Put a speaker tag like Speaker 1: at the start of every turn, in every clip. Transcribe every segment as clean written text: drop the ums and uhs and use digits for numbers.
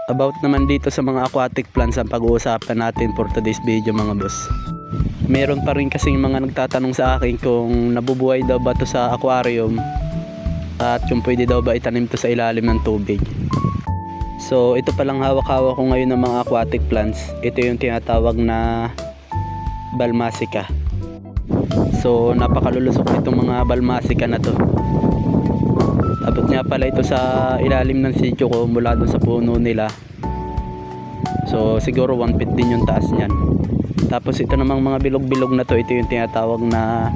Speaker 1: About naman dito sa mga aquatic plants ang pag-uusapan natin for today's video mga boss. Meron pa rin kasing mga nagtatanong sa akin kung nabubuhay daw ba to sa aquarium at kung pwede daw ba itanim to sa ilalim ng tubig. So ito palang hawak-hawak ko ngayon ng mga aquatic plants. Ito yung tinatawag na Balmasica. So napakalulusok itong mga Balmasica na to. Abot nga pala ito sa ilalim ng sitio ko mula doon sa puno nila. So siguro 1 feet din yung taas niyan. Tapos ito namang mga bilog-bilog na to, ito yung tinatawag na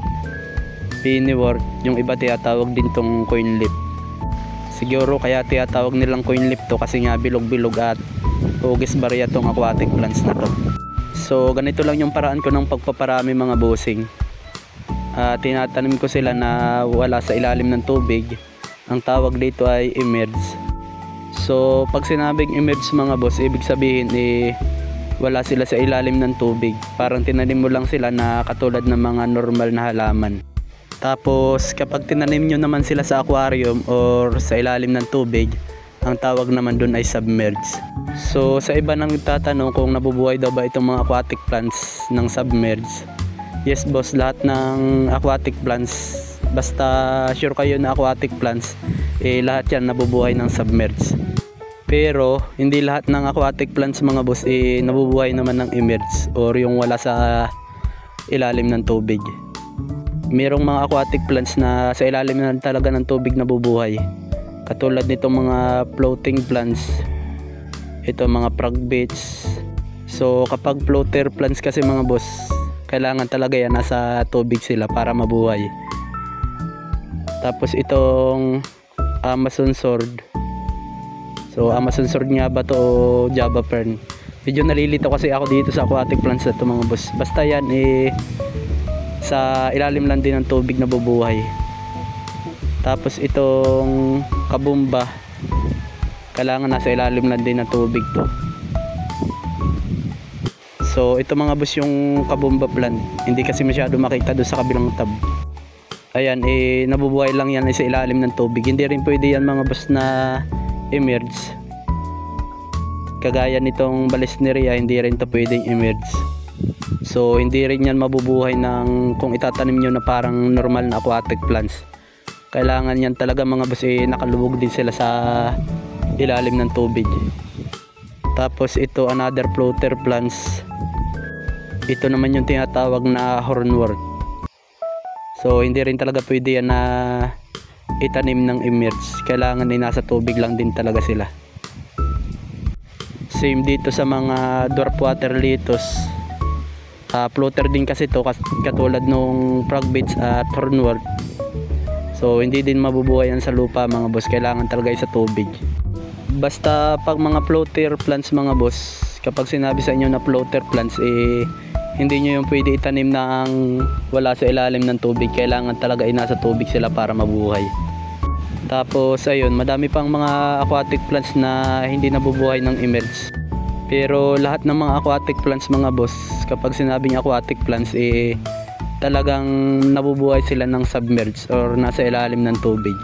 Speaker 1: Pennywort. Yung iba tinatawag din tong coin lip. Siguro kaya tinatawag nilang coin lip to kasi nga bilog-bilog at hugis barya tong aquatic plants na to. So ganito lang yung paraan ko ng pagpaparami mga bossing. Tinatanim ko sila na wala sa ilalim ng tubig. Ang tawag dito ay emerge. So pag sinabing emerge mga boss, ibig sabihin wala sila sa ilalim ng tubig. Parang tinanim mo lang sila na katulad ng mga normal na halaman. Tapos kapag tinanim nyo naman sila sa aquarium or sa ilalim ng tubig, ang tawag naman dun ay submerge. So sa iba nang tatanong kung nabubuhay daw ba itong mga aquatic plants ng submerge. Yes boss, lahat ng aquatic plants, basta sure kayo na aquatic plants, lahat yan nabubuhay ng submerge. Pero hindi lahat ng aquatic plants mga boss nabubuhay naman ng emerge or yung wala sa ilalim ng tubig. Merong mga aquatic plants na sa ilalim na talaga ng tubig nabubuhay. Katulad nitong mga floating plants, ito mga frog baits. So kapag floater plants kasi mga boss, kailangan talaga yan nasa tubig sila para mabuhay. Tapos itong Amazon sword. So Amazon sword nga ba to o Java fern? Medyo nalilito kasi ako dito sa aquatic plants na to mga boss. Basta yan sa ilalim lang din ng tubig na bubuhay. Tapos itong kabumba, kailangan nasa ilalim lang din ng tubig to. So ito mga boss yung kabumba plant. Hindi kasi masyado makita doon sa kabilang tab. Ayan, nabubuhay lang yan sa ilalim ng tubig. Hindi rin pwede yan mga boss na emerge. Kagaya nitong Vallisneria, hindi rin to pwedeng emerge. So hindi rin yan mabubuhay ng kung itatanim nyo na parang normal na aquatic plants. Kailangan yan talaga mga boss nakalubog din sila sa ilalim ng tubig. Tapos ito another floater plants. Ito naman yung tinatawag na hornwort. So hindi rin talaga pwede yan na itanim ng emerge. Kailangan nasa tubig lang din talaga sila. Same dito sa mga dwarf water lettuce. Floater din kasi to katulad nung frog baits at hornwort. So hindi din mabubuhay yan sa lupa mga boss. Kailangan talaga sa tubig. Basta pag mga floater plants mga boss, kapag sinabi sa inyo na floater plants hindi nyo yung pwede itanim ng wala sa ilalim ng tubig. Kailangan talaga nasa tubig sila para mabuhay. Tapos ayun, madami pang mga aquatic plants na hindi nabubuhay ng emerge. Pero lahat ng mga aquatic plants mga boss, kapag sinabing aquatic plants talagang nabubuhay sila ng submerge or nasa ilalim ng tubig.